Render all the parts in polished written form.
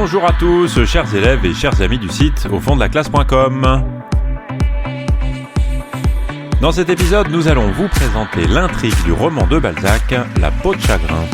Bonjour à tous, chers élèves et chers amis du site au fond de la classe.com. Dans cet épisode, nous allons vous présenter l'intrigue du roman de Balzac, La peau de chagrin.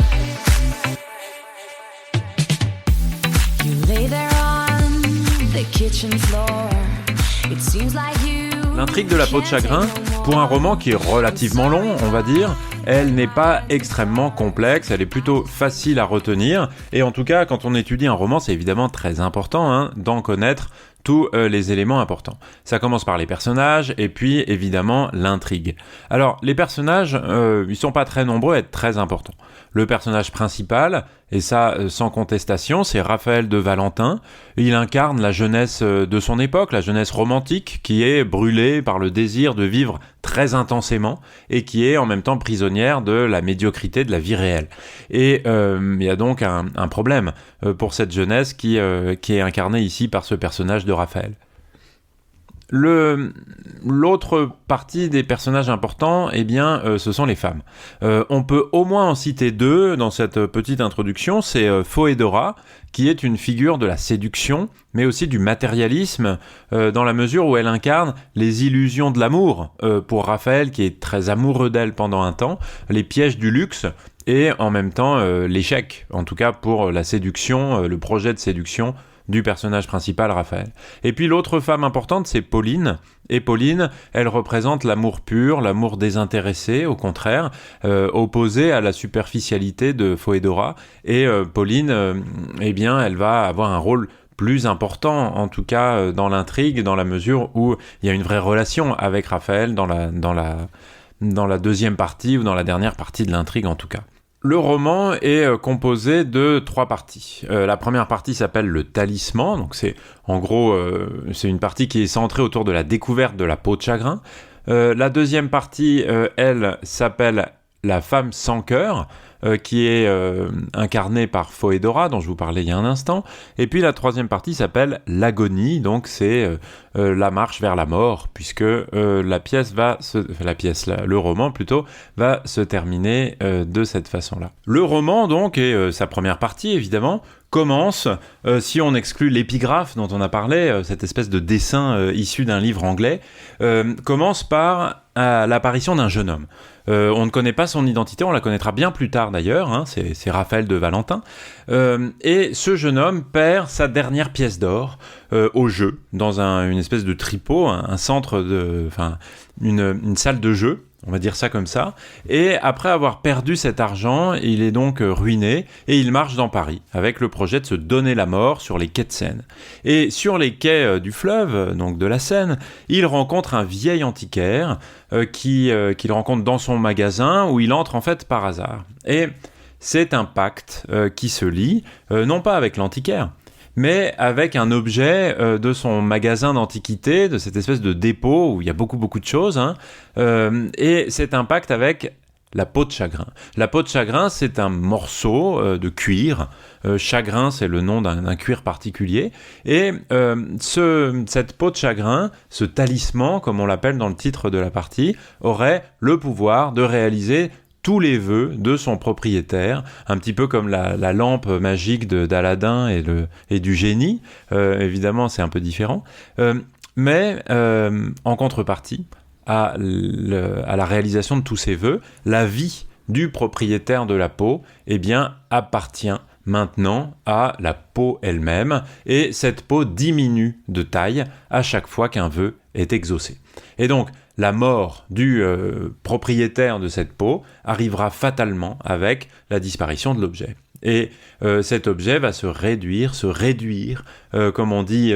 L'intrigue de La peau de chagrin, pour un roman qui est relativement long, on va dire, elle n'est pas extrêmement complexe, elle est plutôt facile à retenir, et en tout cas, quand on étudie un roman, c'est évidemment très important d'en connaître tous les éléments importants. Ça commence par les personnages, et puis évidemment l'intrigue. Alors, les personnages, ils sont pas très nombreux à être très importants. Le personnage principal, et ça sans contestation, c'est Raphaël de Valentin. Il incarne la jeunesse de son époque, la jeunesse romantique, qui est brûlée par le désir de vivre très intensément, et qui est en même temps prisonnière de la médiocrité de la vie réelle. Et il y a donc un problème pour cette jeunesse qui est incarnée ici par ce personnage de Raphaël. L'autre partie des personnages importants, ce sont les femmes. On peut au moins en citer deux dans cette petite introduction. C'est Foedora, qui est une figure de la séduction, mais aussi du matérialisme, dans la mesure où elle incarne les illusions de l'amour pour Raphaël, qui est très amoureux d'elle pendant un temps, les pièges du luxe, et en même temps l'échec, en tout cas pour la séduction, le projet de séduction du personnage principal, Raphaël. Et puis l'autre femme importante, c'est Pauline. Et Pauline, elle représente l'amour pur, l'amour désintéressé, au contraire, opposé à la superficialité de Foedora. Et Pauline, elle va avoir un rôle plus important, en tout cas dans l'intrigue, dans la mesure où il y a une vraie relation avec Raphaël dans la deuxième partie, ou dans la dernière partie de l'intrigue en tout cas. Le roman est composé de 3 parties. La première partie s'appelle le talisman, donc c'est une partie qui est centrée autour de la découverte de la peau de chagrin. La deuxième partie, elle, s'appelle la femme sans cœur, qui est incarnée par Foedora, dont je vous parlais il y a un instant. Et puis la troisième partie s'appelle l'agonie, donc c'est la marche vers la mort, puisque le roman plutôt, va se terminer de cette façon-là. Le roman, donc, et sa première partie, évidemment, commence, si on exclut l'épigraphe dont on a parlé, cette espèce de dessin issu d'un livre anglais, commence par l'apparition d'un jeune homme. On ne connaît pas son identité, on la connaîtra bien plus tard d'ailleurs, c'est Raphaël de Valentin, et ce jeune homme perd sa dernière pièce d'or au jeu, dans une espèce de tripot, un centre une salle de jeu, on va dire ça comme ça, et après avoir perdu cet argent, il est donc ruiné, et il marche dans Paris, avec le projet de se donner la mort sur les quais de Seine. Et sur les quais du fleuve, donc de la Seine, il rencontre un vieil antiquaire qu'il rencontre dans son magasin, où il entre en fait par hasard. Et c'est un pacte qui se lie, non pas avec l'antiquaire, mais avec un objet de son magasin d'antiquité, de cette espèce de dépôt où il y a beaucoup de choses, et c'est un pacte avec la peau de chagrin. La peau de chagrin, c'est un morceau de cuir. Chagrin, c'est le nom d'un cuir particulier. Et cette peau de chagrin, ce talisman, comme on l'appelle dans le titre de la partie, aurait le pouvoir de réaliser tous les vœux de son propriétaire, un petit peu comme la lampe magique d'Aladin et du génie. Évidemment, c'est un peu différent. Mais en contrepartie, à la réalisation de tous ces vœux, la vie du propriétaire de la peau appartient maintenant à la peau elle-même, et cette peau diminue de taille à chaque fois qu'un vœu est exaucé. Et donc, la mort du propriétaire de cette peau arrivera fatalement avec la disparition de l'objet. Et cet objet va se réduire, comme on dit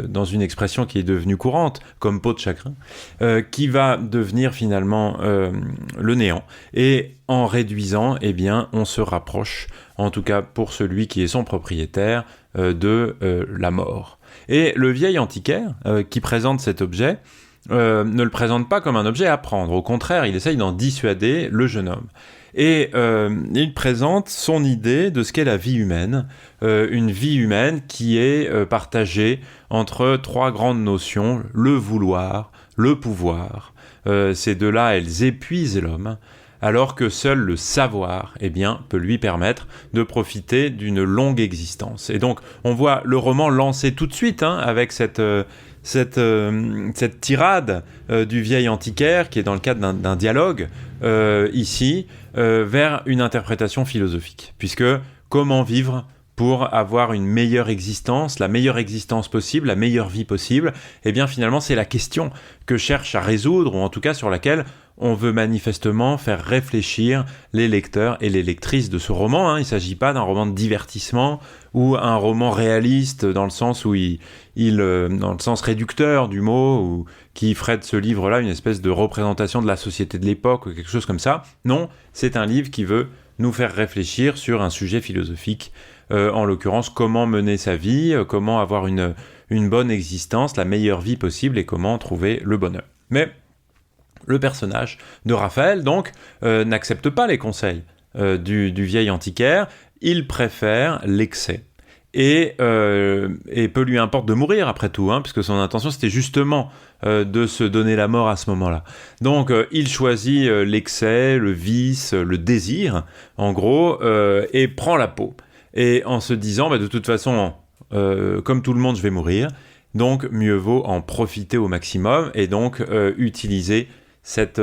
dans une expression qui est devenue courante, comme peau de chagrin, qui va devenir finalement le néant. Et en réduisant, on se rapproche, en tout cas pour celui qui est son propriétaire, de la mort. Et le vieil antiquaire qui présente cet objet ne le présente pas comme un objet à prendre. Au contraire, il essaye d'en dissuader le jeune homme. Et il présente son idée de ce qu'est la vie humaine, une vie humaine qui est partagée entre 3 grandes notions, le vouloir, le pouvoir. Ces deux-là, elles épuisent l'homme. alors que seul le savoir, peut lui permettre de profiter d'une longue existence. Et donc, on voit le roman lancé tout de suite, avec cette tirade du vieil antiquaire, qui est dans le cadre d'un dialogue, ici, vers une interprétation philosophique. Puisque, comment vivre pour avoir une meilleure existence, la meilleure existence possible, la meilleure vie possible, finalement, c'est la question que cherche à résoudre, ou en tout cas sur laquelle on veut manifestement faire réfléchir les lecteurs et les lectrices de ce roman. Il ne s'agit pas d'un roman de divertissement ou un roman réaliste dans le sens où dans le sens réducteur du mot, ou qui ferait de ce livre-là une espèce de représentation de la société de l'époque ou quelque chose comme ça. Non, c'est un livre qui veut nous faire réfléchir sur un sujet philosophique, en l'occurrence comment mener sa vie, comment avoir une bonne existence, la meilleure vie possible et comment trouver le bonheur. Mais le personnage de Raphaël, donc, n'accepte pas les conseils du vieil antiquaire, il préfère l'excès. Et peu lui importe de mourir après tout, puisque son intention c'était justement de se donner la mort à ce moment-là. Donc il choisit l'excès, le vice, le désir, en gros, et prend la peau. Et en se disant, de toute façon, comme tout le monde, je vais mourir, donc mieux vaut en profiter au maximum, et donc utiliser cet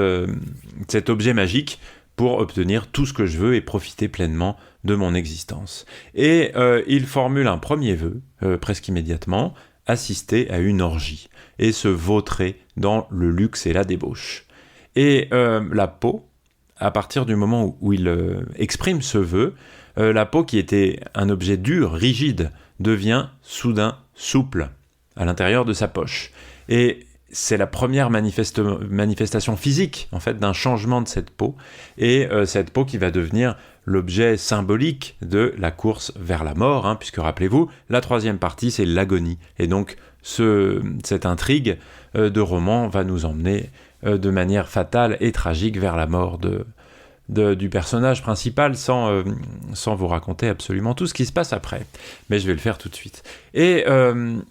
objet magique pour obtenir tout ce que je veux et profiter pleinement de mon existence. Et il formule un premier vœu, presque immédiatement, assister à une orgie, et se vautrer dans le luxe et la débauche. Et la peau, à partir du moment où il exprime ce vœu, la peau qui était un objet dur, rigide, devient soudain souple à l'intérieur de sa poche. Et c'est la première manifestation physique, en fait, d'un changement de cette peau, et cette peau qui va devenir l'objet symbolique de la course vers la mort, puisque rappelez-vous, la troisième partie, c'est l'agonie. Et donc, cette intrigue de roman va nous emmener de manière fatale et tragique vers la mort du personnage principal, sans vous raconter absolument tout ce qui se passe après. Mais je vais le faire tout de suite. Et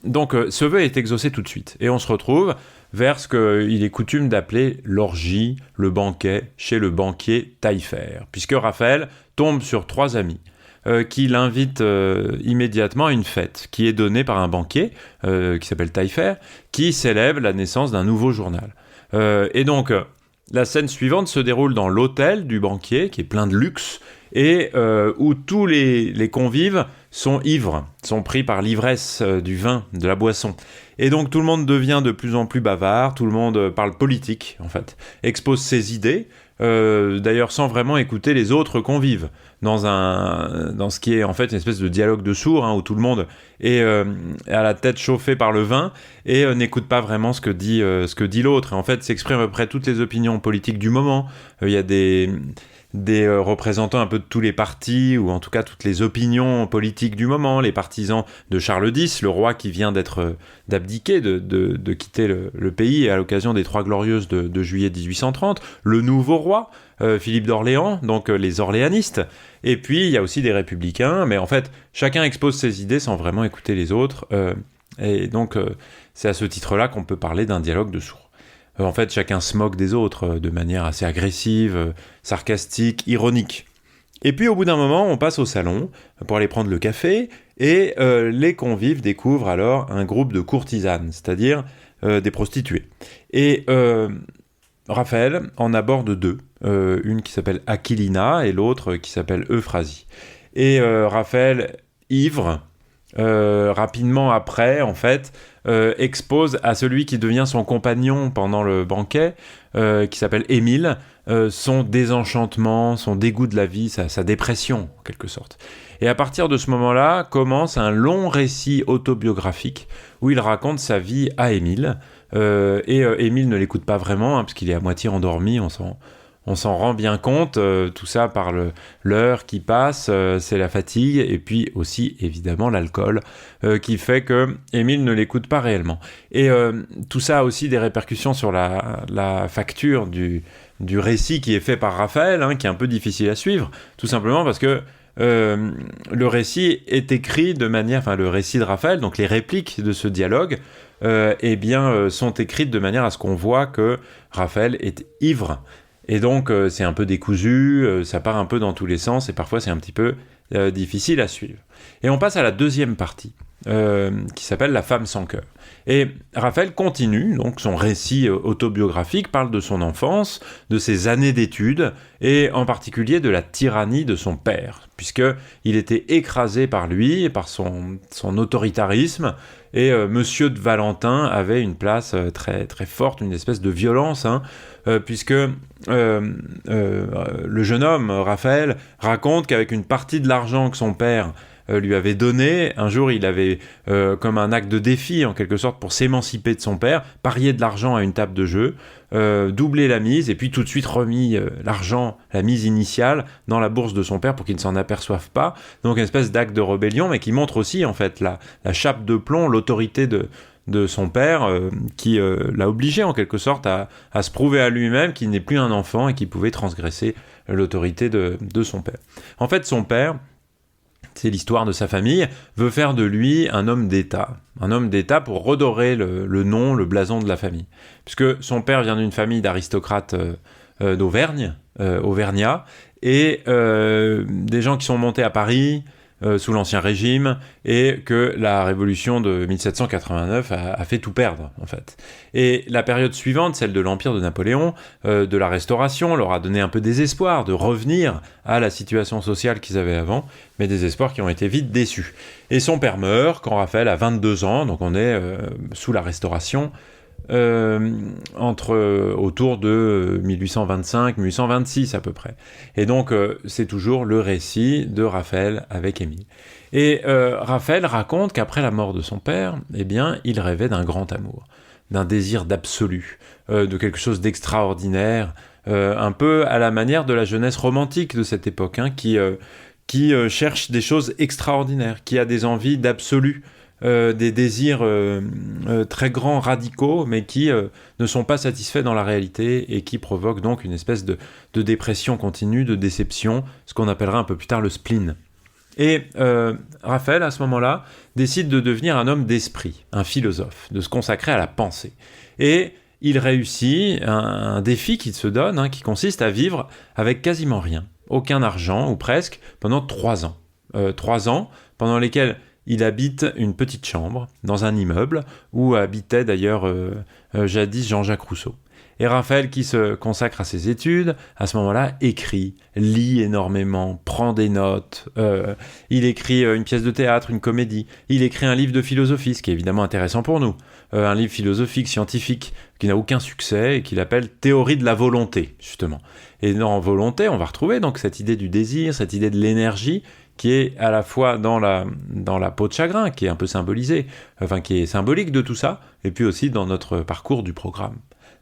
donc, ce vœu est exaucé tout de suite. Et on se retrouve vers ce qu'il est coutume d'appeler l'orgie, le banquet, chez le banquier Taillefer. Puisque Raphaël tombe sur 3 amis qui l'invitent immédiatement à une fête qui est donnée par un banquier qui s'appelle Taillefer, qui célèbre la naissance d'un nouveau journal. Et donc, la scène suivante se déroule dans l'hôtel du banquier, qui est plein de luxe, et où tous les convives sont ivres, sont pris par l'ivresse du vin, de la boisson. Et donc tout le monde devient de plus en plus bavard, tout le monde parle politique, en fait, expose ses idées, d'ailleurs sans vraiment écouter les autres convives, dans ce qui est en fait une espèce de dialogue de sourds, où tout le monde est à la tête chauffée par le vin et n'écoute pas vraiment ce que dit l'autre. Et en fait, s'expriment à peu près toutes les opinions politiques du moment. Il y a des représentants un peu de tous les partis, ou en tout cas toutes les opinions politiques du moment, les partisans de Charles X, le roi qui vient d'abdiquer, de quitter le pays à l'occasion des Trois Glorieuses de juillet 1830, le nouveau roi, Philippe d'Orléans, donc les orléanistes, et puis il y a aussi des républicains, mais en fait chacun expose ses idées sans vraiment écouter les autres, et donc c'est à ce titre-là qu'on peut parler d'un dialogue de sourds. En fait, chacun se moque des autres de manière assez agressive, sarcastique, ironique. Et puis, au bout d'un moment, on passe au salon pour aller prendre le café, et les convives découvrent alors un groupe de courtisanes, c'est-à-dire des prostituées. Et Raphaël en aborde 2, une qui s'appelle Aquilina et l'autre qui s'appelle Euphrasie. Et Raphaël, ivre, rapidement après, en fait, expose à celui qui devient son compagnon pendant le banquet, qui s'appelle Émile, son désenchantement, son dégoût de la vie, sa dépression, en quelque sorte. Et à partir de ce moment-là, commence un long récit autobiographique où il raconte sa vie à Émile. Et Émile ne l'écoute pas vraiment, parce qu'il est à moitié endormi, on s'en rend bien compte, tout ça par l'heure qui passe, c'est la fatigue, et puis aussi évidemment l'alcool, qui fait que Émile ne l'écoute pas réellement. Et tout ça a aussi des répercussions sur la facture du récit qui est fait par Raphaël, qui est un peu difficile à suivre, tout simplement parce que le récit est écrit de manière, enfin le récit de Raphaël, donc les répliques de ce dialogue, sont écrites de manière à ce qu'on voit que Raphaël est ivre. Et donc c'est un peu décousu, ça part un peu dans tous les sens et parfois c'est un petit peu difficile à suivre. Et on passe à la deuxième partie, qui s'appelle La femme sans cœur. Et Raphaël continue, donc son récit autobiographique parle de son enfance, de ses années d'études, et en particulier de la tyrannie de son père, puisqu'il était écrasé par lui et par son autoritarisme, et Monsieur de Valentin avait une place très, très forte, une espèce de violence, puisque le jeune homme, Raphaël, raconte qu'avec une partie de l'argent que son père lui avait donné, un jour il avait, comme un acte de défi en quelque sorte pour s'émanciper de son père, parié de l'argent à une table de jeu, doublé la mise et puis tout de suite remis l'argent, la mise initiale dans la bourse de son père pour qu'il ne s'en aperçoive pas. Donc une espèce d'acte de rébellion, mais qui montre aussi en fait la chape de plomb, l'autorité de son père, qui l'a obligé en quelque sorte à se prouver à lui-même qu'il n'est plus un enfant et qu'il pouvait transgresser l'autorité de son père. En fait, son père, c'est l'histoire de sa famille, veut faire de lui un homme d'État pour redorer le nom, le blason de la famille. Puisque son père vient d'une famille d'aristocrates d'Auvergne, auvergnats, et des gens qui sont montés à Paris sous l'Ancien Régime, et que la révolution de 1789 a fait tout perdre, en fait. Et la période suivante, celle de l'Empire de Napoléon, de la Restauration, leur a donné un peu des espoirs de revenir à la situation sociale qu'ils avaient avant, mais des espoirs qui ont été vite déçus. Et son père meurt quand Raphaël a 22 ans, donc on est sous la Restauration, autour de 1825-1826 à peu près. Et donc c'est toujours le récit de Raphaël avec Émile. Et Raphaël raconte qu'après la mort de son père, eh bien, il rêvait d'un grand amour, d'un désir d'absolu, de quelque chose d'extraordinaire, un peu à la manière de la jeunesse romantique de cette époque, qui cherche des choses extraordinaires, qui a des envies d'absolu, des désirs très grands, radicaux, mais qui ne sont pas satisfaits dans la réalité et qui provoquent donc une espèce de dépression continue, de déception, ce qu'on appellera un peu plus tard le spleen. Et Raphaël, à ce moment-là, décide de devenir un homme d'esprit, un philosophe, de se consacrer à la pensée. Et il réussit un défi qu'il se donne, qui consiste à vivre avec quasiment rien, aucun argent, ou presque, pendant 3 ans. 3 ans pendant lesquels il habite une petite chambre dans un immeuble où habitait d'ailleurs jadis Jean-Jacques Rousseau. Et Raphaël, qui se consacre à ses études, à ce moment-là, écrit, lit énormément, prend des notes, il écrit une pièce de théâtre, une comédie, il écrit un livre de philosophie, ce qui est évidemment intéressant pour nous, un livre philosophique, scientifique, qui n'a aucun succès et qu'il appelle « Théorie de la volonté », justement. Et dans volonté, on va retrouver donc cette idée du désir, cette idée de l'énergie, qui est à la fois dans la peau de chagrin, qui est un peu symbolisée, qui est symbolique de tout ça, et puis aussi dans notre parcours du programme.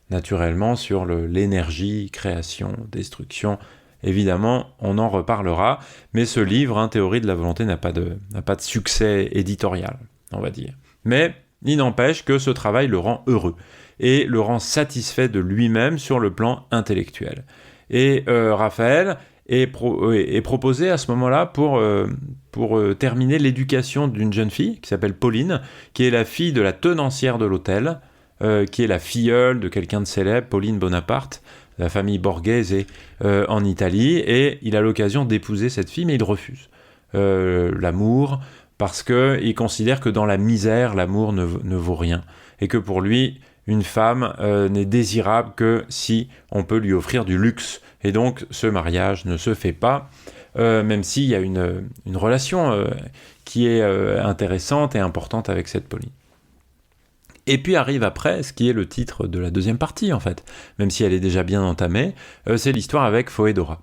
Naturellement, sur l'énergie, création, destruction, évidemment, on en reparlera, mais ce livre, Théorie de la volonté, n'a pas de succès éditorial, on va dire. Mais il n'empêche que ce travail le rend heureux, et le rend satisfait de lui-même sur le plan intellectuel. Et Raphaël est proposé à ce moment-là pour terminer l'éducation d'une jeune fille qui s'appelle Pauline, qui est la fille de la tenancière de l'hôtel, qui est la filleule de quelqu'un de célèbre, Pauline Bonaparte, la famille Borghese en Italie, et il a l'occasion d'épouser cette fille, mais il refuse l'amour, parce qu'il considère que dans la misère, l'amour ne vaut rien, et que pour lui, une femme n'est désirable que si on peut lui offrir du luxe. Et donc, ce mariage ne se fait pas, même s'il y a une relation qui est intéressante et importante avec cette Pauline. Et puis arrive après, ce qui est le titre de la deuxième partie, en fait, même si elle est déjà bien entamée, c'est l'histoire avec Foedora,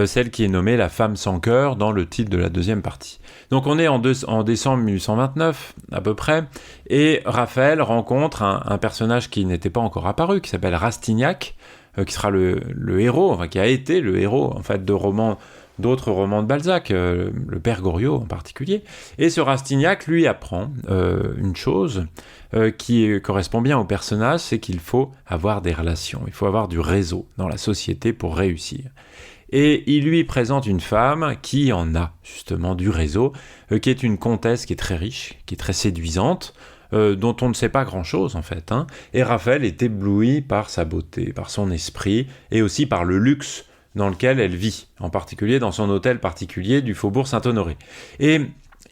celle qui est nommée la femme sans cœur dans le titre de la deuxième partie. Donc on est en décembre 1829, à peu près, et Raphaël rencontre un personnage qui n'était pas encore apparu, qui s'appelle Rastignac, qui sera le héros, qui a été le héros, en fait, d'autres romans de Balzac, le Père Goriot en particulier. Et ce Rastignac lui apprend une chose qui correspond bien au personnage, c'est qu'il faut avoir des relations, il faut avoir du réseau dans la société pour réussir. Et il lui présente une femme qui en a justement du réseau, qui est une comtesse qui est très riche, qui est très séduisante, dont on ne sait pas grand-chose en fait, hein. Et Raphaël est ébloui par sa beauté, par son esprit, et aussi par le luxe dans lequel elle vit, en particulier dans son hôtel particulier du Faubourg Saint-Honoré. Et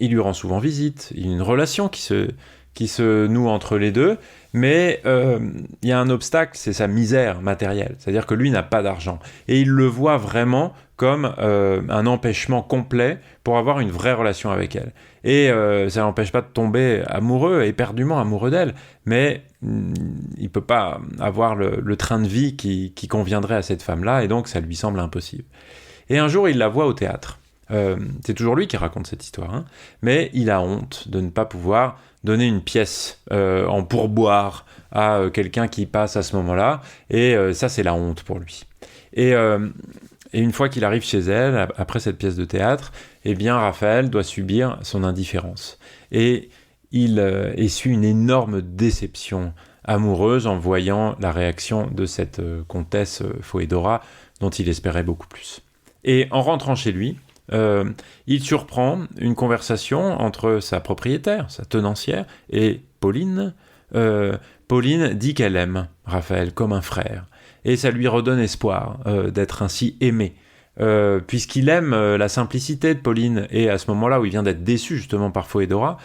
il lui rend souvent visite, il y a une relation qui se noue entre les deux, mais il y a un obstacle, c'est sa misère matérielle, c'est-à-dire que lui n'a pas d'argent, et il le voit vraiment comme un empêchement complet pour avoir une vraie relation avec elle. Et ça n'empêche pas de tomber amoureux, éperdument amoureux d'elle, mais il peut pas avoir le train de vie qui conviendrait à cette femme-là, et donc ça lui semble impossible. Et un jour, il la voit au théâtre. C'est toujours lui qui raconte cette histoire, hein, mais il a honte de ne pas pouvoir donner une pièce en pourboire à quelqu'un qui passe à ce moment-là, et ça, c'est la honte pour lui. Et une fois qu'il arrive chez elle, après cette pièce de théâtre, eh bien, Raphaël doit subir son indifférence. Et il essuie une énorme déception amoureuse en voyant la réaction de cette comtesse Foedora, dont il espérait beaucoup plus. Et en rentrant chez lui, il surprend une conversation entre sa propriétaire, sa tenancière, et Pauline. Pauline dit qu'elle aime Raphaël comme un frère, et ça lui redonne espoir d'être ainsi aimé, puisqu'il aime la simplicité de Pauline, et à ce moment-là où il vient d'être déçu justement par Foedora,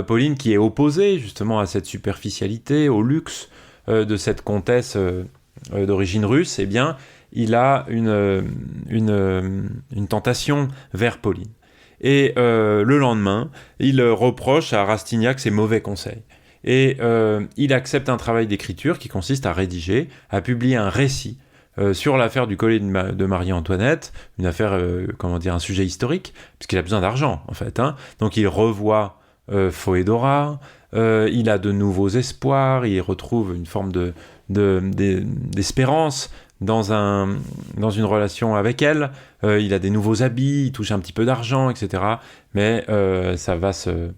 Pauline qui est opposée justement à cette superficialité, au luxe de cette comtesse d'origine russe, eh bien il a une tentation vers Pauline. Et le lendemain, il reproche à Rastignac ses mauvais conseils. Et il accepte un travail d'écriture qui consiste à rédiger, à publier un récit sur l'affaire du collier de Marie-Antoinette, une affaire, un sujet historique, puisqu'il a besoin d'argent, en fait, hein. Donc il revoit Foedora, il a de nouveaux espoirs, il retrouve une forme d'espérance dans une relation avec elle, il a des nouveaux habits, il touche un petit peu d'argent, etc. Mais ça va se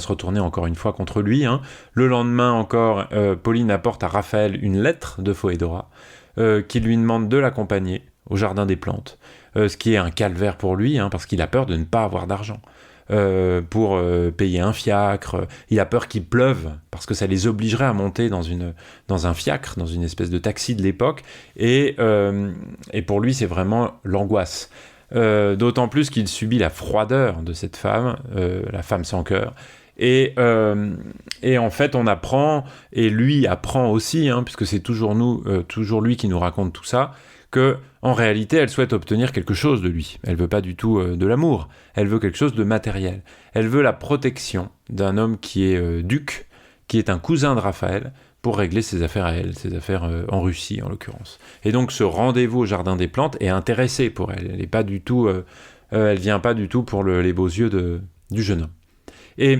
retourner encore une fois contre lui, hein. Le lendemain encore, Pauline apporte à Raphaël une lettre de Foedora qui lui demande de l'accompagner au Jardin des Plantes, ce qui est un calvaire pour lui, hein, parce qu'il a peur de ne pas avoir d'argent. Pour payer un fiacre, il a peur qu'il pleuve parce que ça les obligerait à monter dans un fiacre, dans une espèce de taxi de l'époque, et pour lui c'est vraiment l'angoisse, d'autant plus qu'il subit la froideur de cette femme, la femme sans cœur, et en fait on apprend, et lui apprend aussi, hein, puisque c'est toujours lui qui nous raconte tout ça, que en réalité, elle souhaite obtenir quelque chose de lui. Elle veut pas du tout de l'amour. Elle veut quelque chose de matériel. Elle veut la protection d'un homme qui est duc, qui est un cousin de Raphaël, pour régler ses affaires à elle, ses affaires en Russie en l'occurrence. Et donc ce rendez-vous au Jardin des Plantes est intéressé pour elle. Elle est pas du tout, elle vient pas du tout pour les beaux yeux du jeune homme. Et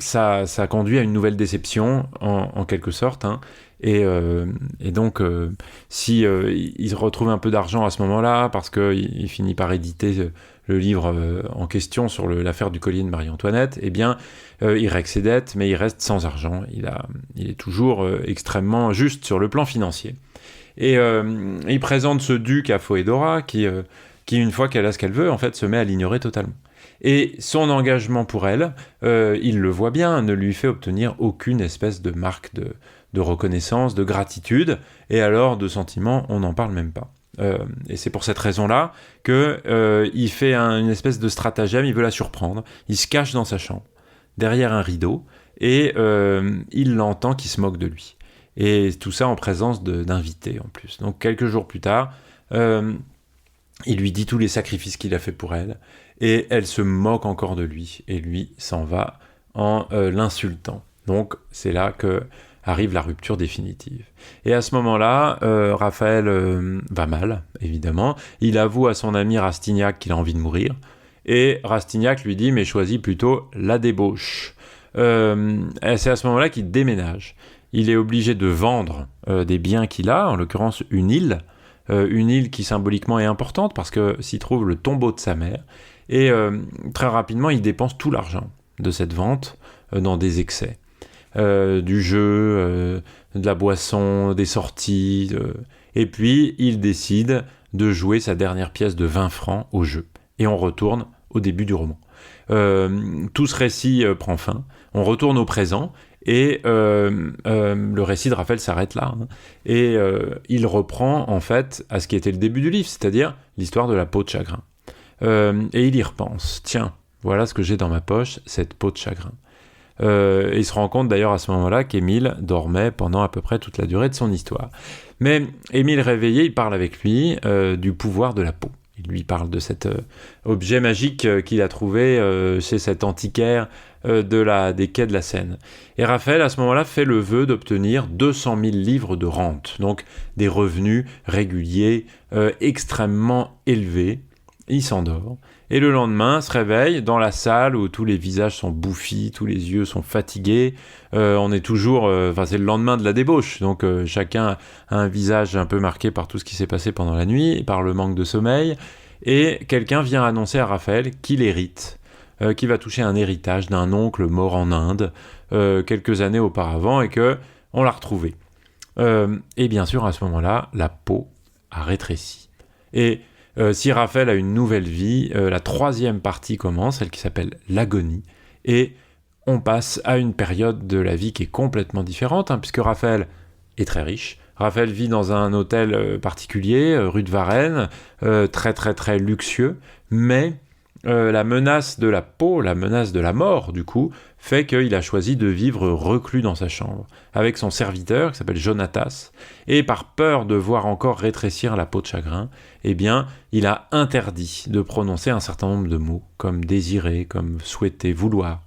ça conduit à une nouvelle déception en quelque sorte, hein. Et donc si il retrouve un peu d'argent à ce moment-là parce qu'il finit par éditer le livre en question sur l'affaire du collier de Marie-Antoinette, eh bien il règle ses dettes, mais il reste sans argent. Il est toujours extrêmement juste sur le plan financier. Et il présente ce duc à Foedora qui une fois qu'elle a ce qu'elle veut, en fait, se met à l'ignorer totalement. Et son engagement pour elle, il le voit bien, ne lui fait obtenir aucune espèce de marque de reconnaissance, de gratitude, et alors de sentiments, on n'en parle même pas. Et c'est pour cette raison-là qu'il fait une espèce de stratagème, il veut la surprendre, il se cache dans sa chambre, derrière un rideau, et il l'entend qui se moque de lui. Et tout ça en présence d'invités en plus. Donc quelques jours plus tard, il lui dit tous les sacrifices qu'il a fait pour elle, et elle se moque encore de lui, et lui s'en va en l'insultant. Donc c'est là que arrive la rupture définitive. Et à ce moment-là, Raphaël va mal, évidemment. Il avoue à son ami Rastignac qu'il a envie de mourir, et Rastignac lui dit « mais choisis plutôt la débauche ». C'est à ce moment-là qu'il déménage. Il est obligé de vendre des biens qu'il a, en l'occurrence une île qui symboliquement est importante parce que s'y trouve le tombeau de sa mère, et très rapidement il dépense tout l'argent de cette vente dans des excès, du jeu, de la boisson, des sorties, et puis il décide de jouer sa dernière pièce de 20 francs au jeu, et on retourne au début du roman. Tout ce récit prend fin. On retourne au présent. Et le récit de Raphaël s'arrête là. Et il reprend en fait à ce qui était le début du livre, c'est-à-dire l'histoire de la peau de chagrin. Et il y repense. Tiens, voilà ce que j'ai dans ma poche, cette peau de chagrin. Et il se rend compte d'ailleurs à ce moment-là qu'Émile dormait pendant à peu près toute la durée de son histoire. Mais Émile réveillé, il parle avec lui du pouvoir de la peau. Il lui parle de cet objet magique qu'il a trouvé chez cet antiquaire des quais de la Seine. Et Raphaël, à ce moment-là, fait le vœu d'obtenir 200 000 livres de rente, donc des revenus réguliers extrêmement élevés. Il s'endort. Et le lendemain, se réveille dans la salle où tous les visages sont bouffis, tous les yeux sont fatigués. On est toujours... c'est le lendemain de la débauche. Donc chacun a un visage un peu marqué par tout ce qui s'est passé pendant la nuit, par le manque de sommeil. Et quelqu'un vient annoncer à Raphaël qu'il hérite, qu'il va toucher un héritage d'un oncle mort en Inde quelques années auparavant et qu'on l'a retrouvé. Et bien sûr, à ce moment-là, la peau a rétréci. Et... si Raphaël a une nouvelle vie, la troisième partie commence, celle qui s'appelle l'agonie, et on passe à une période de la vie qui est complètement différente, puisque Raphaël est très riche. Raphaël vit dans un hôtel particulier, rue de Varennes, très très très luxueux, mais la menace de la peau, la menace de la mort, du coup, fait qu'il a choisi de vivre reclus dans sa chambre, avec son serviteur, qui s'appelle Jonatas, et par peur de voir encore rétrécir la peau de chagrin, eh bien, il a interdit de prononcer un certain nombre de mots, comme désirer, comme souhaiter, vouloir,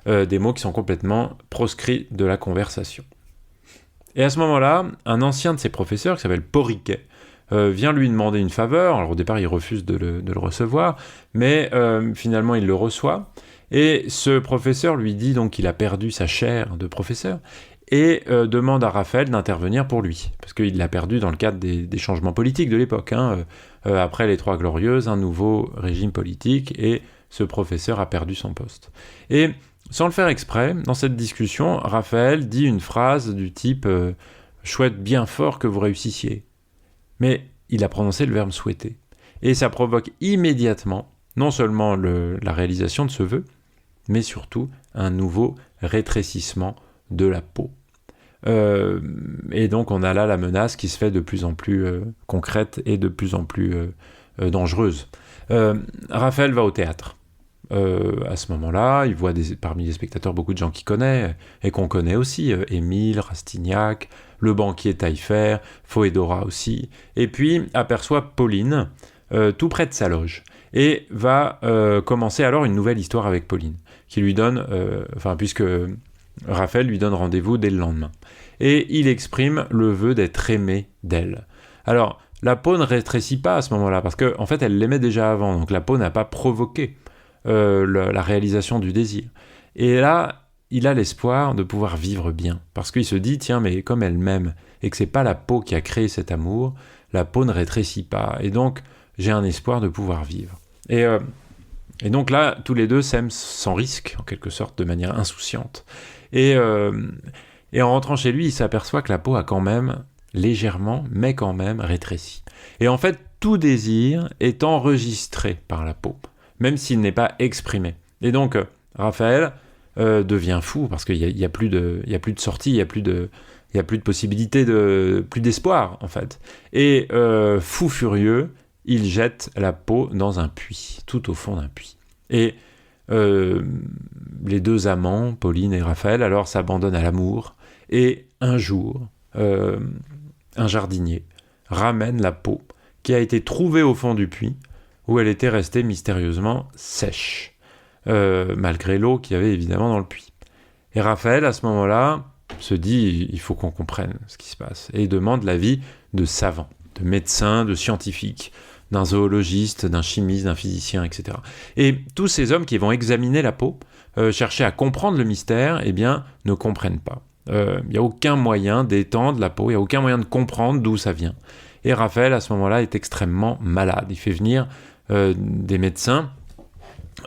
des mots qui sont complètement proscrits de la conversation. Et à ce moment-là, un ancien de ses professeurs, qui s'appelle Porriquet, vient lui demander une faveur. Alors au départ, il refuse de le recevoir, mais finalement, il le reçoit. Et ce professeur lui dit donc qu'il a perdu sa chaire de professeur et demande à Raphaël d'intervenir pour lui, parce qu'il l'a perdu dans le cadre des changements politiques de l'époque. Après les Trois Glorieuses, un nouveau régime politique, et ce professeur a perdu son poste. Et sans le faire exprès, dans cette discussion, Raphaël dit une phrase du type « Je souhaite bien fort que vous réussissiez ». Mais il a prononcé le verbe « souhaiter ». Et ça provoque immédiatement non seulement la réalisation de ce vœu, mais surtout un nouveau rétrécissement de la peau. Et donc on a là la menace qui se fait de plus en plus concrète et de plus en plus dangereuse. Raphaël va au théâtre. À ce moment-là, il voit parmi les spectateurs beaucoup de gens qu'il connaît et qu'on connaît aussi, Émile, Rastignac, le banquier Taillefer, Foedora aussi, et puis aperçoit Pauline tout près de sa loge, et va commencer alors une nouvelle histoire avec Pauline, qui lui donne, puisque Raphaël lui donne rendez-vous dès le lendemain, et il exprime le vœu d'être aimé d'elle. Alors, la peau ne rétrécit pas à ce moment-là, parce qu'en fait, elle l'aimait déjà avant, donc la peau n'a pas provoqué la réalisation du désir. Et là, il a l'espoir de pouvoir vivre bien, parce qu'il se dit, tiens, mais comme elle m'aime, et que c'est pas la peau qui a créé cet amour, la peau ne rétrécit pas, et donc j'ai un espoir de pouvoir vivre. Et donc là, tous les deux s'aiment sans risque, en quelque sorte, de manière insouciante. Et en rentrant chez lui, il s'aperçoit que la peau a quand même, légèrement, mais quand même, rétréci. Et en fait, tout désir est enregistré par la peau, même s'il n'est pas exprimé. Et donc, Raphaël devient fou, parce qu'il y a plus de sortie, il y a plus de possibilité, plus d'espoir, en fait. Et fou furieux, il jette la peau dans un puits, tout au fond d'un puits. Et les deux amants, Pauline et Raphaël, alors s'abandonnent à l'amour, et un jour, un jardinier ramène la peau qui a été trouvée au fond du puits, où elle était restée mystérieusement sèche, malgré l'eau qu'il y avait évidemment dans le puits. Et Raphaël, à ce moment-là, se dit, il faut qu'on comprenne ce qui se passe, et il demande l'avis de savants, de médecins, de scientifiques, d'un zoologiste, d'un chimiste, d'un physicien, etc. Et tous ces hommes qui vont examiner la peau, chercher à comprendre le mystère, eh bien, ne comprennent pas. Il n'y a aucun moyen d'étendre la peau, il n'y a aucun moyen de comprendre d'où ça vient. Et Raphaël, à ce moment-là, est extrêmement malade. Il fait venir des médecins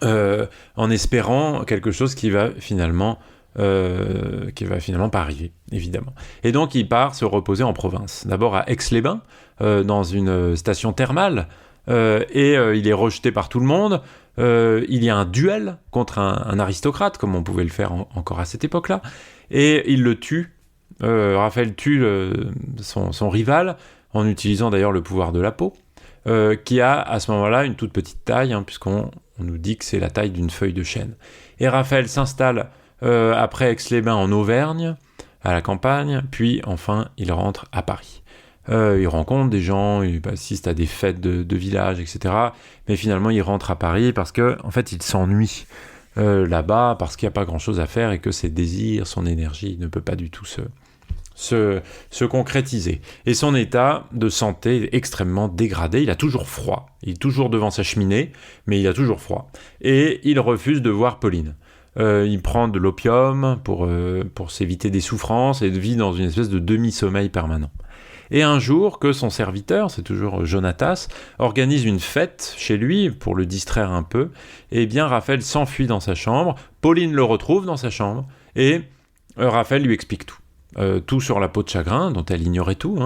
en espérant quelque chose qui va finalement pas arriver, évidemment. Et donc, il part se reposer en province. D'abord à Aix-les-Bains, dans une station thermale, il est rejeté par tout le monde. Il y a un duel contre un aristocrate, comme on pouvait le faire encore à cette époque-là, et il le tue. Raphaël tue son rival, en utilisant d'ailleurs le pouvoir de la peau, qui a à ce moment-là une toute petite taille, puisqu'on nous dit que c'est la taille d'une feuille de chêne. Et Raphaël s'installe après Aix-les-Bains en Auvergne, à la campagne, puis enfin il rentre à Paris. Il rencontre des gens, il assiste à des fêtes de village, etc. Mais finalement, il rentre à Paris parce que, en fait, il s'ennuie là-bas, parce qu'il n'y a pas grand-chose à faire et que ses désirs, son énergie ne peut pas du tout se concrétiser. Et son état de santé est extrêmement dégradé. Il a toujours froid. Il est toujours devant sa cheminée, mais il a toujours froid. Et il refuse de voir Pauline. Il prend de l'opium pour s'éviter des souffrances et vit dans une espèce de demi-sommeil permanent. Et un jour que son serviteur, c'est toujours Jonatas, organise une fête chez lui pour le distraire un peu, et bien Raphaël s'enfuit dans sa chambre, Pauline le retrouve dans sa chambre, et Raphaël lui explique tout. Tout sur la peau de chagrin, dont elle ignorait tout,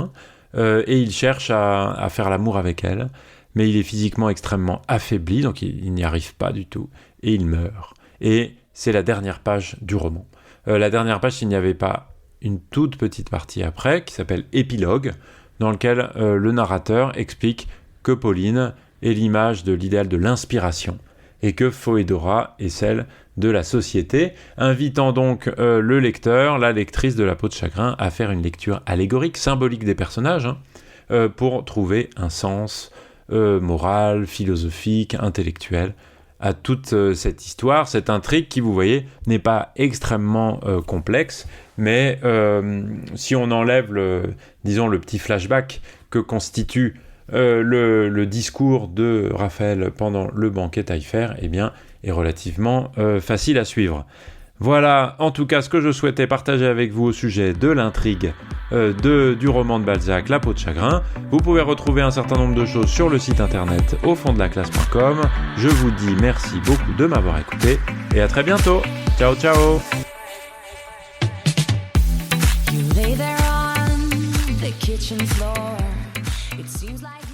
et il cherche à faire l'amour avec elle, mais il est physiquement extrêmement affaibli, donc il n'y arrive pas du tout, et il meurt. Et c'est la dernière page du roman. La dernière page, s'il n'y avait pas une toute petite partie après, qui s'appelle « Épilogue », dans lequel le narrateur explique que Pauline est l'image de l'idéal de l'inspiration, et que Phoédora est celle de la société, invitant donc le lecteur, la lectrice de La peau de chagrin, à faire une lecture allégorique, symbolique des personnages, pour trouver un sens moral, philosophique, intellectuel, à toute cette histoire, cette intrigue qui, vous voyez, n'est pas extrêmement complexe, mais si on enlève le petit flashback que constitue le discours de Raphaël pendant le banquet Taillefer, eh bien, est relativement facile à suivre. Voilà, en tout cas, ce que je souhaitais partager avec vous au sujet de l'intrigue du roman de Balzac, La peau de chagrin. Vous pouvez retrouver un certain nombre de choses sur le site internet aufonddelaclasse.com. Je vous dis merci beaucoup de m'avoir écouté et à très bientôt. Ciao, ciao. You lay there on the kitchen floor. It seems like